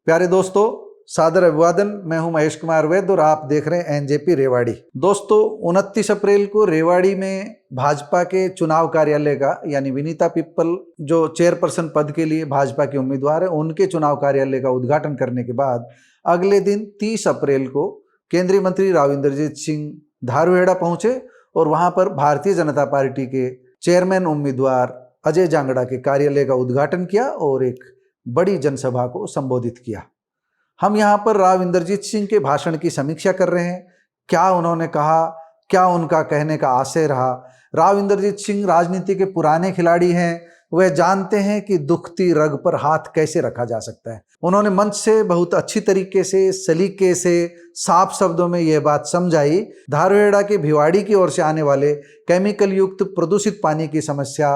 प्यारे दोस्तों, सादर अभिवादन। मैं हूं महेश कुमार वैद्य और आप देख रहे हैं एनजेपी रेवाड़ी। दोस्तों, 29 अप्रैल को रेवाड़ी में भाजपा के चुनाव कार्यालय का, यानी विनीता पिप्पल जो चेयरपर्सन पद के लिए भाजपा के उम्मीदवार है, उनके चुनाव कार्यालय का उद्घाटन करने के बाद अगले दिन 30 अप्रैल को केंद्रीय मंत्री राव इंद्रजीत सिंह धारूहेड़ा पहुंचे और वहां पर भारतीय जनता पार्टी के चेयरमैन उम्मीदवार अजय जांगड़ा के कार्यालय का उद्घाटन किया और एक बड़ी जनसभा को संबोधित किया। हम यहाँ पर राव इंद्रजीत सिंह के भाषण की समीक्षा कर रहे हैं। क्या उन्होंने कहा, क्या उनका कहने का आशय रहा। राव इंद्रजीत सिंह राजनीति के पुराने खिलाड़ी हैं, वह जानते हैं कि दुखती रग पर हाथ कैसे रखा जा सकता है। उन्होंने मंच से बहुत अच्छी तरीके से, सलीके से, साफ शब्दों में यह बात समझाई। धारूहेड़ा के भिवाड़ी की ओर से आने वाले केमिकल युक्त प्रदूषित पानी की समस्या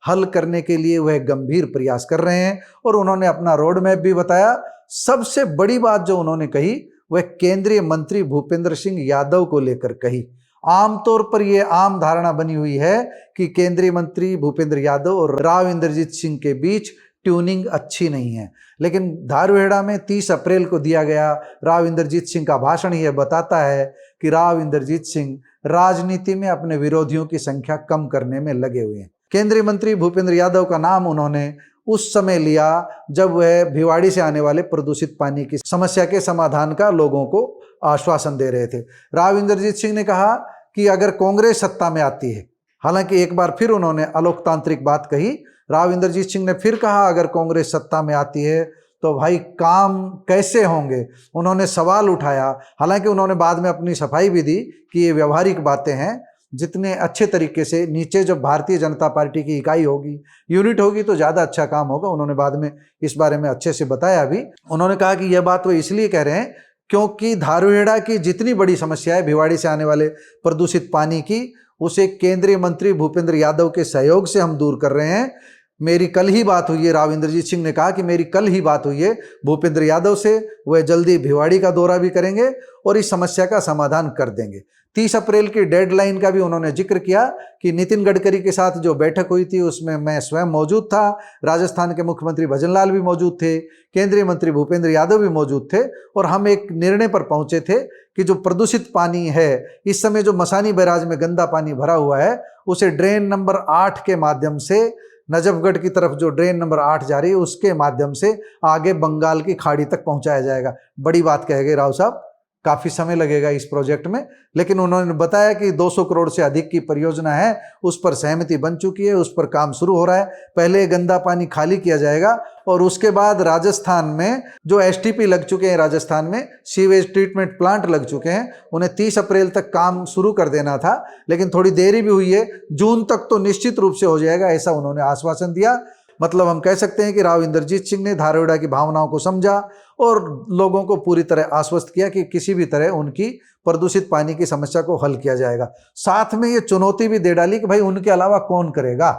हल करने के लिए वह गंभीर प्रयास कर रहे हैं और उन्होंने अपना रोड मैप भी बताया। सबसे बड़ी बात जो उन्होंने कही वह केंद्रीय मंत्री भूपेंद्र सिंह यादव को लेकर कही। आमतौर पर यह आम धारणा बनी हुई है कि केंद्रीय मंत्री भूपेंद्र यादव और राव इंद्रजीत सिंह के बीच ट्यूनिंग अच्छी नहीं है, लेकिन धारूहेड़ा में 30 अप्रैल को दिया गया राव इंद्रजीत सिंह का भाषण यह बताता है कि राव इंद्रजीत सिंह राजनीति में अपने विरोधियों की संख्या कम करने में लगे हुए हैं। केंद्रीय मंत्री भूपेंद्र यादव का नाम उन्होंने उस समय लिया जब वह भिवाड़ी से आने वाले प्रदूषित पानी की समस्या के समाधान का लोगों को आश्वासन दे रहे थे। राव इंद्रजीत सिंह ने कहा कि अगर कांग्रेस सत्ता में आती है, हालांकि एक बार फिर उन्होंने अलोकतांत्रिक बात कही। राव इंद्रजीत सिंह ने फिर कहा अगर कांग्रेस सत्ता में आती है तो भाई काम कैसे होंगे। उन्होंने सवाल उठाया, हालांकि उन्होंने बाद में अपनी सफाई भी दी कि ये व्यवहारिक बातें हैं। जितने अच्छे तरीके से नीचे जब भारतीय जनता पार्टी की इकाई होगी, यूनिट होगी, तो ज़्यादा अच्छा काम होगा। उन्होंने बाद में इस बारे में अच्छे से बताया भी। उन्होंने कहा कि यह बात वो इसलिए कह रहे हैं क्योंकि धारूहेड़ा की जितनी बड़ी समस्या है भिवाड़ी से आने वाले प्रदूषित पानी की, उसे केंद्रीय मंत्री भूपेंद्र यादव के सहयोग से हम दूर कर रहे हैं। मेरी कल ही बात हुई है, राव इंद्रजीत सिंह ने कहा कि मेरी कल ही बात हुई है भूपेंद्र यादव से, वह जल्दी भिवाड़ी का दौरा भी करेंगे और इस समस्या का समाधान कर देंगे। 30 अप्रैल की डेडलाइन का भी उन्होंने जिक्र किया कि नितिन गडकरी के साथ जो बैठक हुई थी उसमें मैं स्वयं मौजूद था, राजस्थान के मुख्यमंत्री भजनलाल भी मौजूद थे, केंद्रीय मंत्री भूपेंद्र यादव भी मौजूद थे और हम एक निर्णय पर पहुंचे थे कि जो प्रदूषित पानी है, इस समय जो मसानी बैराज में गंदा पानी भरा हुआ है, उसे ड्रेन नंबर 8 के माध्यम से नजफगढ़ की तरफ जो ड्रेन नंबर 8 जा रही है उसके माध्यम से आगे बंगाल की खाड़ी तक पहुंचाया जाएगा। बड़ी बात कह गए राव साहब, काफी समय लगेगा इस प्रोजेक्ट में, लेकिन उन्होंने बताया कि 200 करोड़ से अधिक की परियोजना है, उस पर सहमति बन चुकी है, उस पर काम शुरू हो रहा है। पहले गंदा पानी खाली किया जाएगा और उसके बाद राजस्थान में जो एसटीपी लग चुके हैं, राजस्थान में सीवेज ट्रीटमेंट प्लांट लग चुके हैं, उन्हें 30 अप्रैल तक काम शुरू कर देना था, लेकिन थोड़ी देरी भी हुई है। जून तक तो निश्चित रूप से हो जाएगा, ऐसा उन्होंने आश्वासन दिया। मतलब हम कह सकते हैं कि राव इंद्रजीत सिंह ने धारूहेड़ा की भावनाओं को समझा और लोगों को पूरी तरह आश्वस्त किया कि किसी भी तरह उनकी प्रदूषित पानी की समस्या को हल किया जाएगा। साथ में ये चुनौती भी दे डाली कि भाई उनके अलावा कौन करेगा,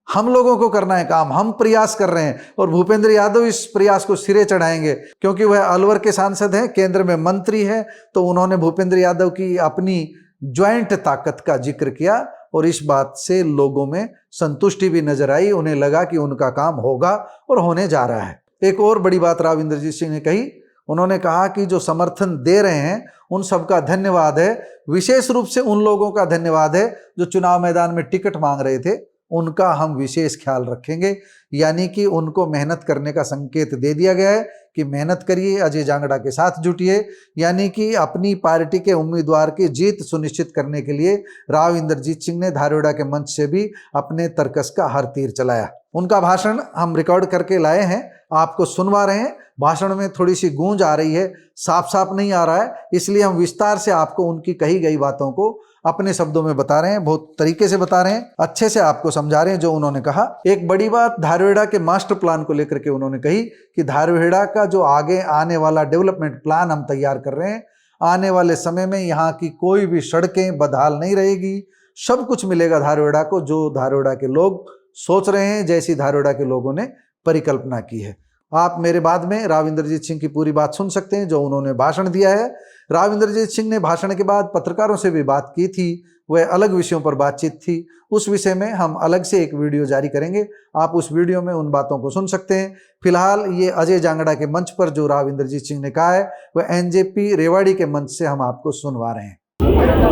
हम लोगों को करना है काम, हम प्रयास कर रहे हैं और भूपेंद्र यादव इस प्रयास को सिरे चढ़ाएंगे क्योंकि वह अलवर के सांसद हैं, केंद्र में मंत्री है। तो उन्होंने भूपेंद्र यादव की अपनी ज्वाइंट ताकत का जिक्र किया और इस बात से लोगों में संतुष्टि भी नजर आई। उन्हें लगा कि उनका काम होगा और होने जा रहा है। एक और बड़ी बात राव इंद्रजीत सिंह ने कही, उन्होंने कहा कि जो समर्थन दे रहे हैं उन सबका धन्यवाद है, विशेष रूप से उन लोगों का धन्यवाद है जो चुनाव मैदान में टिकट मांग रहे थे, उनका हम विशेष ख्याल रखेंगे। यानी कि उनको मेहनत करने का संकेत दे दिया गया है कि मेहनत करिए, अजय जांगड़ा के साथ जुटिए। यानी कि अपनी पार्टी के उम्मीदवार की जीत सुनिश्चित करने के लिए राव इंद्रजीत सिंह ने धारूहेड़ा के मंच से भी अपने तर्कस का हर तीर चलाया। उनका भाषण हम रिकॉर्ड करके लाए हैं, आपको सुनवा रहे हैं। भाषण में थोड़ी सी गूंज आ रही है, साफ साफ नहीं आ रहा है, इसलिए हम विस्तार से आपको उनकी कही गई बातों को अपने शब्दों में बता रहे हैं, बहुत तरीके से बता रहे हैं, अच्छे से आपको समझा रहे हैं जो उन्होंने कहा। एक बड़ी बात धारूहेड़ा के मास्टर प्लान को लेकर के उन्होंने कही कि धारूहेड़ा का जो आगे आने वाला डेवलपमेंट प्लान हम तैयार कर रहे हैं, आने वाले समय में यहाँ की कोई भी सड़कें बदहाल नहीं रहेगी, सब कुछ मिलेगा धारूहेड़ा को, जो धारूहेड़ा के लोग सोच रहे हैं, जैसी धारूहेड़ा के लोगों ने परिकल्पना की है। आप मेरे बाद में राव इंद्रजीत सिंह की पूरी बात सुन सकते हैं जो उन्होंने भाषण दिया है। राव इंद्रजीत सिंह ने भाषण के बाद पत्रकारों से भी बात की थी, वह अलग विषयों पर बातचीत थी। उस विषय में हम अलग से एक वीडियो जारी करेंगे, आप उस वीडियो में उन बातों को सुन सकते हैं। फिलहाल ये अजय जांगड़ा के मंच पर जो राव इंद्रजीत सिंह ने कहा है वह एनजेपी रेवाड़ी के मंच से हम आपको सुनवा रहे हैं।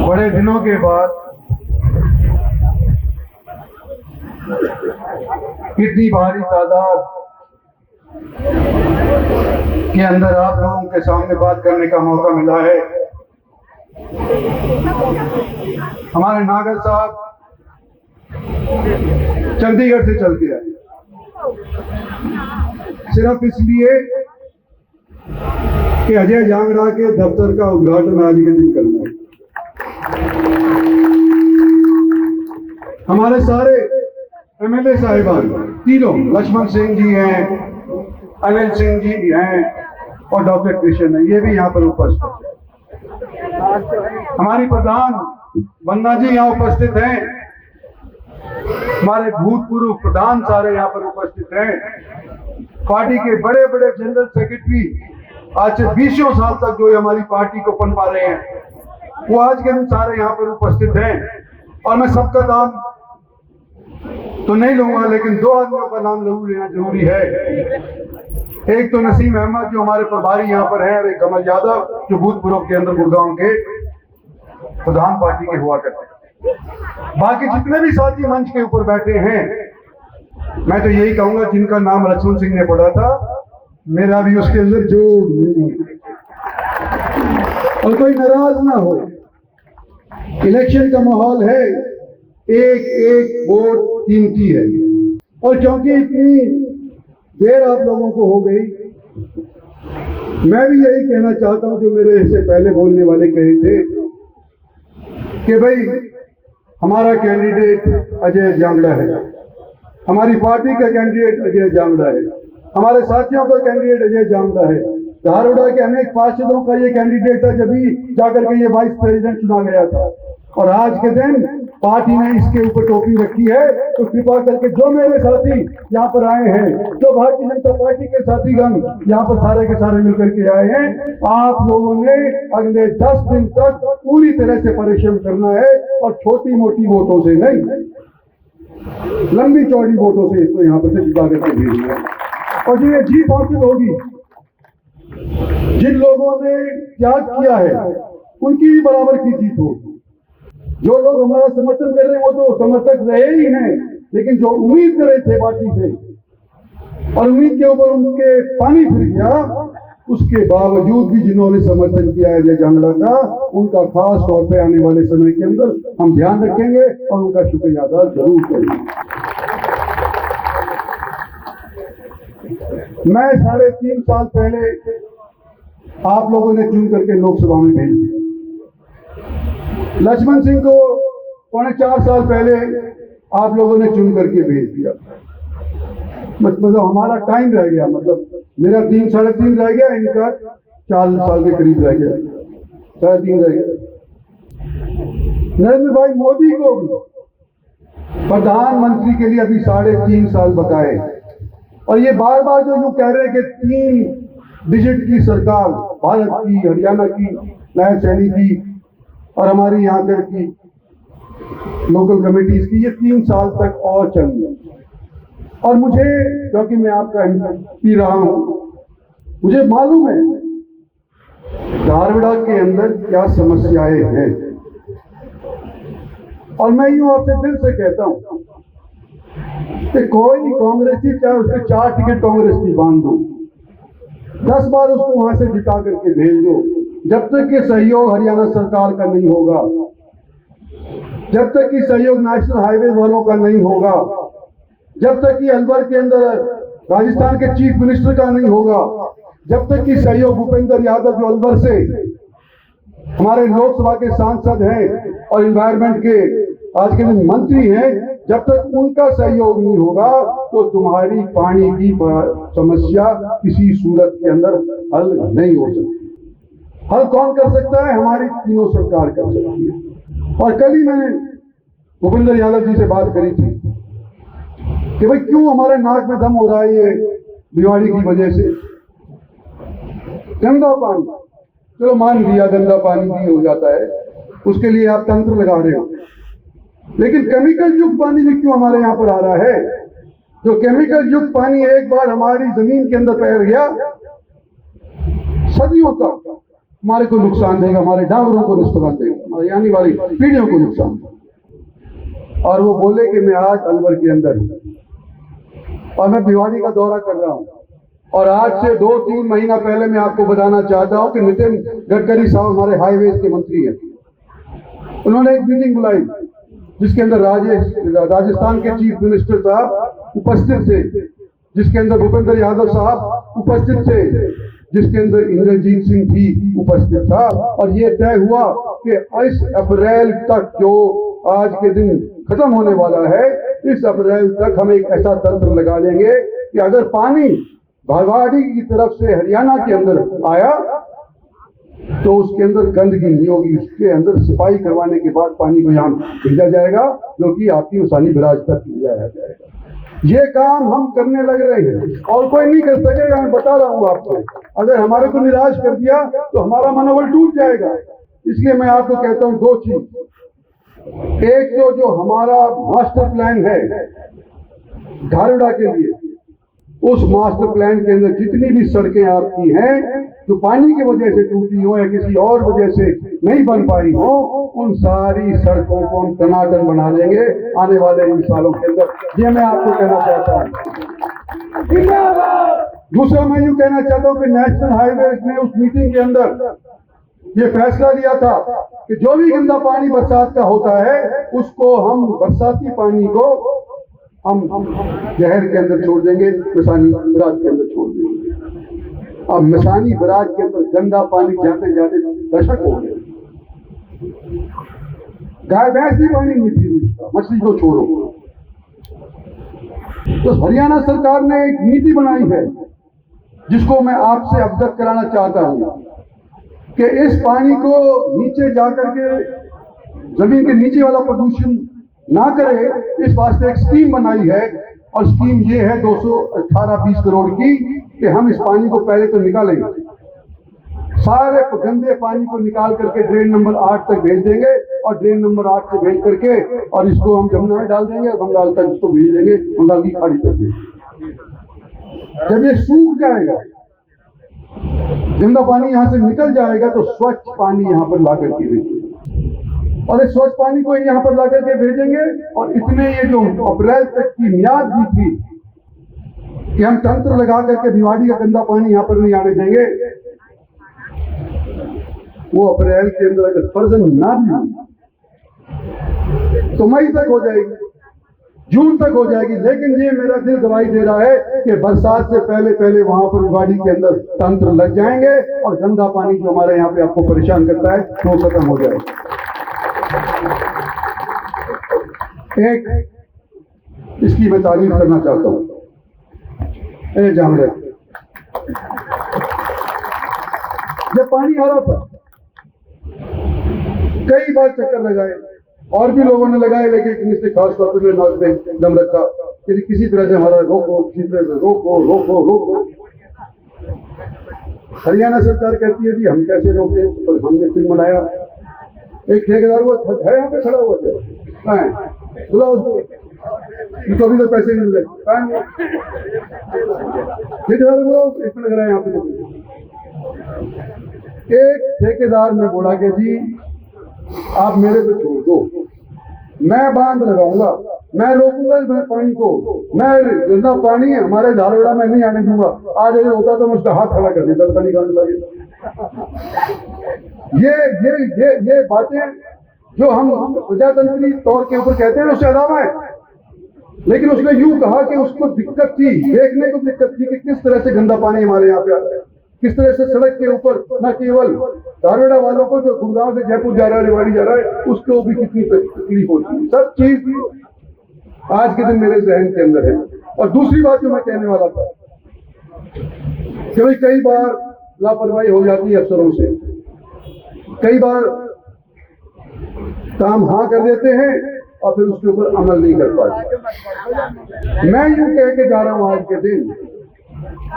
बड़े दिनों के बाद इतनी भारी तादाद के अंदर आप लोगों के सामने बात करने का मौका मिला है। हमारे नागर साहब चंडीगढ़ से चलते आए सिर्फ इसलिए कि अजय जांगड़ा के दफ्तर का उद्घाटन आज के दिन करना है। हमारे सारे एमएलए साहिबान तीनों, लक्ष्मण सिंह जी हैं, अनिल सिंह जी हैं और डॉक्टर कृष्ण है, ये भी यहाँ पर उपस्थित है। हमारी प्रधान वंदना जी यहाँ उपस्थित हैं, हमारे भूतपूर्व प्रधान सारे यहाँ पर उपस्थित हैं, पार्टी के बड़े बड़े जनरल सेक्रेटरी आज से 20 साल तक जो हमारी पार्टी को पनपा रहे हैं वो आज के दिन सारे यहाँ पर उपस्थित हैं। और मैं सबका नाम तो नहीं लूंगा, लेकिन 2 आदमियों का नाम जरूर लेना जरूरी है। एक तो नसीम अहमद जो हमारे प्रभारी यहाँ पर हैं, और एक कमल यादव जो भूतपूर्व के अंदर गुड़गांव के प्रधान पार्टी के हुआ करते हैं। बाकी जितने भी साथी मंच के ऊपर बैठे हैं, मैं तो यही कहूंगा जिनका नाम लक्ष्मण सिंह ने पढ़ा था, मेरा भी उसके अंदर जोड़ नहीं, और कोई नाराज ना हो। इलेक्शन का माहौल है, एक एक वोट कीमती है, और क्योंकि इतनी देर आप लोगों को हो गई, मैं भी यही कहना चाहता हूं जो मेरे से पहले बोलने वाले कहे थे कि भाई हमारा कैंडिडेट अजय जांगड़ा है, हमारी पार्टी का कैंडिडेट अजय जांगड़ा है, हमारे साथियों का कैंडिडेट अजय जांगड़ा है। धारोड़ा के अनेक पार्षदों का ये कैंडिडेट था जब भी जाकर के ये वाइस प्रेसिडेंट चुना गया था, और आज के दिन पार्टी ने इसके ऊपर टोपी रखी है। तो कृपा करके जो मेरे साथी यहाँ पर आए हैं, जो भारतीय जनता पार्टी के साथीगण यहाँ पर सारे के सारे मिलकर के आए हैं, आप लोगों ने अगले 10 दिन तक पूरी तरह से परिश्रम करना है, और छोटी मोटी वोटों से नहीं, लंबी चौड़ी वोटों से इसको यहाँ पर से जिता करके भेजना है। और जो ये जीत हासिल होगी, जिन लोगों ने त्याग किया है उनकी भी बराबर की जीत होगी। जो लोग हमारा समर्थन कर रहे हैं वो तो समर्थक रहे ही हैं, लेकिन जो उम्मीद कर रहे थे पार्टी से और उम्मीद के ऊपर उनके पानी फिर गया, उसके बावजूद भी जिन्होंने समर्थन किया है अजय जांगड़ा का, उनका खास तौर पे आने वाले समय के अंदर हम ध्यान रखेंगे और उनका शुक्रिया अदा जरूर करेंगे। मैं 3.5 साल पहले आप लोगों ने चुन करके लोकसभा में भेज दिया। लक्ष्मण सिंह को 4.25 साल पहले आप लोगों ने चुन करके भेज दिया। मतलब हमारा टाइम रह गया, मतलब मेरा 3 साढ़े 3 रह गया, इनका 4 साल के करीब रह गया, 3.5 रह गया। नरेंद्र भाई मोदी को भी प्रधानमंत्री के लिए अभी 3.5 साल बकाए, और ये बार बार जो यूं कह रहे हैं कि 3 डिजिट की सरकार, भारत की, हरियाणा की, लायन सैनी की और हमारी यहाँ कर की लोकल कमेटीज की, ये 3 साल तक और चलेंगे। और मुझे, क्योंकि मैं आपका पी रहा हूं, मुझे मालूम है धारवाड़ा के अंदर क्या समस्याएं हैं, और मैं यूं आपसे दिल से कहता हूं कि कोई कांग्रेसी चाहे उसके 4 टिकट कांग्रेस की बांध दो, 10 बार उसको वहां से जिता करके भेज दो, जब तक कि सहयोग हरियाणा सरकार का नहीं होगा, जब तक कि सहयोग नेशनल हाईवे वालों का नहीं होगा, जब तक कि अलवर के अंदर राजस्थान के चीफ मिनिस्टर का नहीं होगा, जब तक कि सहयोग भूपेंद्र यादव जो अलवर से हमारे लोकसभा के सांसद हैं और एनवायरमेंट के आज के दिन मंत्री हैं, जब तक उनका सहयोग नहीं होगा तो तुम्हारी पानी की समस्या किसी सूरत के अंदर हल नहीं हो सकती। हल कौन कर सकता है? हमारी तीनों सरकार कर सकती है। और कल ही मैंने भूपेंद्र यादव जी से बात करी थी कि भाई क्यों हमारे नाक में दम हो रहा है ये बीमारी की वजह से, गंदा पानी। चलो मान लिया गंदा पानी भी हो जाता है, उसके लिए आप तंत्र लगा रहे हो, लेकिन केमिकल युक्त पानी भी क्यों हमारे यहाँ पर आ रहा है? जो केमिकल युक्त पानी एक बार हमारी जमीन के अंदर पैर गया, सदियों तक हमारे को नुकसान देगा, हमारे डांगरों को नुकसान देगा, हमारी आने वाली पीढ़ियों को नुकसान देगा। और वो बोले कि मैं आज अलवर के अंदर हूं और मैं भिवानी का दौरा कर रहा हूं, और आज से 2-3 महीना पहले मैं आपको बताना चाहता हूं कि नितिन गडकरी साहब हमारे हाईवेज के मंत्री हैं, उन्होंने एक मीटिंग बुलाई जिसके अंदर राजस्थान के चीफ मिनिस्टर साहब उपस्थित थे, जिसके अंदर भूपेंद्र यादव साहब उपस्थित थे, जिसके अंदर इंद्रजीत सिंह भी उपस्थित था। और ये तय हुआ कि इस अप्रैल तक, जो आज के दिन खत्म होने वाला है, इस अप्रैल तक हम एक ऐसा तंत्र लगा लेंगे कि अगर पानी भागवाड़ी की तरफ से हरियाणा के अंदर आया तो उसके अंदर गंदगी नहीं होगी, उसके अंदर सफाई करवाने के बाद पानी को यहाँ भेजा जाएगा, जो कि आपकी उसानी बराज तक जाया जाएगा। ये काम हम करने लग रहे हैं और कोई नहीं कर सकेगा, मैं बता रहा हूँ आपको। अगर हमारे को निराश कर दिया तो हमारा मनोबल टूट जाएगा। इसलिए मैं आपको कहता हूँ 2 चीज। एक तो जो हमारा मास्टर प्लान है धारुड़ा के लिए, उस मास्टर प्लान के अंदर जितनी भी सड़कें आपकी हैं जो पानी की वजह से टूटी हो या किसी और वजह से नहीं बन पाई हो, उन सारी सड़कों को हम टनाटन बना देंगे आने वाले इन सालों के अंदर। ये मैं आपको कहना चाहता हूँ। दूसरा मैं यूँ कहना चाहता हूँ कि नेशनल हाईवे ने उस मीटिंग के अंदर ये फैसला लिया था कि जो भी गंदा पानी बरसात का होता है उसको हम बरसाती पानी को हम जहर के अंदर छोड़ देंगे, मिसानी बराज के अंदर छोड़ देंगे। अब मिसानी बराज के अंदर गंदा पानी जाते जाते दशक हो गए। गाय भैंस भी पानी नहीं पी रही, मछली को छोड़ो। तो हरियाणा सरकार ने एक नीति बनाई है जिसको मैं आपसे अवगत कराना चाहता हूं कि इस पानी को नीचे जाकर के जमीन के नीचे वाला प्रदूषण ना करे, इस वास्ते एक स्कीम बनाई है। और स्कीम ये है 218-20 करोड़ की कि हम इस पानी को पहले तो निकालेंगे, सारे गंदे पानी को निकाल करके ड्रेन नंबर 8 तक भेज देंगे और ड्रेन नंबर 8 से भेज करके और इसको हम जमुना में डाल देंगे और बंगाल तक इसको भेज देंगे, बंगाल की खाड़ी तक। जब ये सूख जाएगा, गंदा पानी यहाँ से निकल जाएगा, तो स्वच्छ पानी यहाँ पर ला करके भेजेंगे और इस स्वच्छ पानी को यहाँ पर ला करके भेजेंगे। और इतने ये जो अप्रैल तक की मियाद दी थी कि हम तंत्र लगा करके भिवाड़ी का गंदा पानी यहाँ पर नहीं आने देंगे, वो अप्रैल के अंदर अगर फर्जन ना भी हुई तो मई तक हो जाएगी, जून तक हो जाएगी। लेकिन ये मेरा दिल गवाही दे रहा है कि बरसात से पहले पहले वहां पर भिवाड़ी के अंदर तंत्र लग जाएंगे और गंदा पानी जो हमारे यहाँ पे आपको परेशान करता है वो खत्म हो जाएगा। एक इसकी मैं तारीफ करना चाहता हूं, जामरे जब पानी आ रहा था कई बार चक्कर लगाए और भी लोगों ने लगाए, लेकिन इसने खास तौर पर नाक पे दम रखा कि किसी तरह से हमारा रोको, किसी तरह से रोको रोको रोको। हरियाणा सरकार कहती है जी हम कैसे रोके, तो हमने फिल्म बनाया। एक ठेकेदार वो है यहाँ पे खड़ा हुआ है, बुला उसको, तो अभी तो पैसे नहीं मिल रहे, ठेकेदार वो एक मिनट लग रहा है यहाँ पे। एक ठेकेदार ने बोला कि जी आप मेरे पे छोड़ दो, मैं बांध लगाऊंगा, मैं रोकूंगा इस पानी को, मैं गंदा पानी हमारे धारोड़ा में नहीं आने दूंगा। आज यदि होता तो मैं उसका हाथ खड़ा कर देता, पानी निकालने लगे। ये बातें जो हम प्रजातंत्री तौर के ऊपर कहते हैं उससे अलावा है, लेकिन उसने यूं कहा कि उसको दिक्कत थी, देखने को दिक्कत थी कि किस तरह से गंदा पानी हमारे यहाँ पे आता है, किस तरह से सड़क के ऊपर न केवल धारोड़ा वालों को जो गुड़गांव से जयपुर जा रहा है, रेवाड़ी जा रहा है, उसको भी कितनी तकलीफ होती है। सब चीज आज के दिन मेरे जहन के अंदर है। और दूसरी बात जो मैं कहने वाला था कि भाई कई बार लापरवाही हो जाती है अफसरों से, कई बार काम हाँ कर देते हैं और फिर उसके ऊपर अमल नहीं कर पाते। मैं यूं कह के जा रहा हूं आज के दिन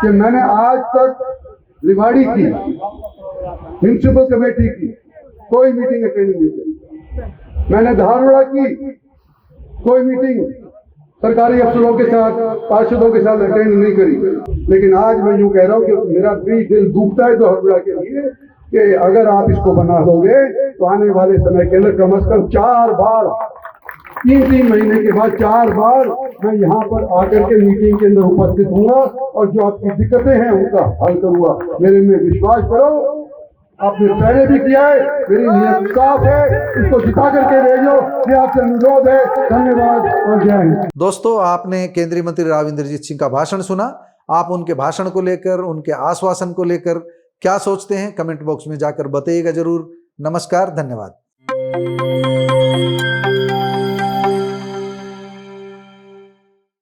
कि मैंने आज तक रेवाड़ी की म्यूनिसिपल कमेटी की कोई मीटिंग अटेंड नहीं की। मैंने धारवाड़ा की कोई मीटिंग सरकारी अफसरों के साथ, पार्षदों के साथ अटेंड नहीं करी। लेकिन आज मैं यूं कह रहा हूं कि मेरा भी दिल दुखता है धारवाड़ा के लिए कि अगर आप इसको बना दोगे तो आने वाले समय के अंदर कम से कम 4 बार, 3 महीने के बाद 4 बार मैं यहाँ पर आकर के मीटिंग के अंदर उपस्थित हूँगा और जो आपकी दिक्कतें हैं उनका हल करूंगा। मेरे में विश्वास करो, आपने पहले भी किया है, मेरी नियत साफ है, इसको जिता करके भेजो, ये आपसे अनुरोध है। धन्यवाद और जय हिंद। दोस्तों, आपने केंद्रीय मंत्री राव इंद्रजीत सिंह का भाषण सुना। आप उनके भाषण को लेकर, उनके आश्वासन को लेकर क्या सोचते हैं, कमेंट बॉक्स में जाकर बताइएगा जरूर। नमस्कार, धन्यवाद।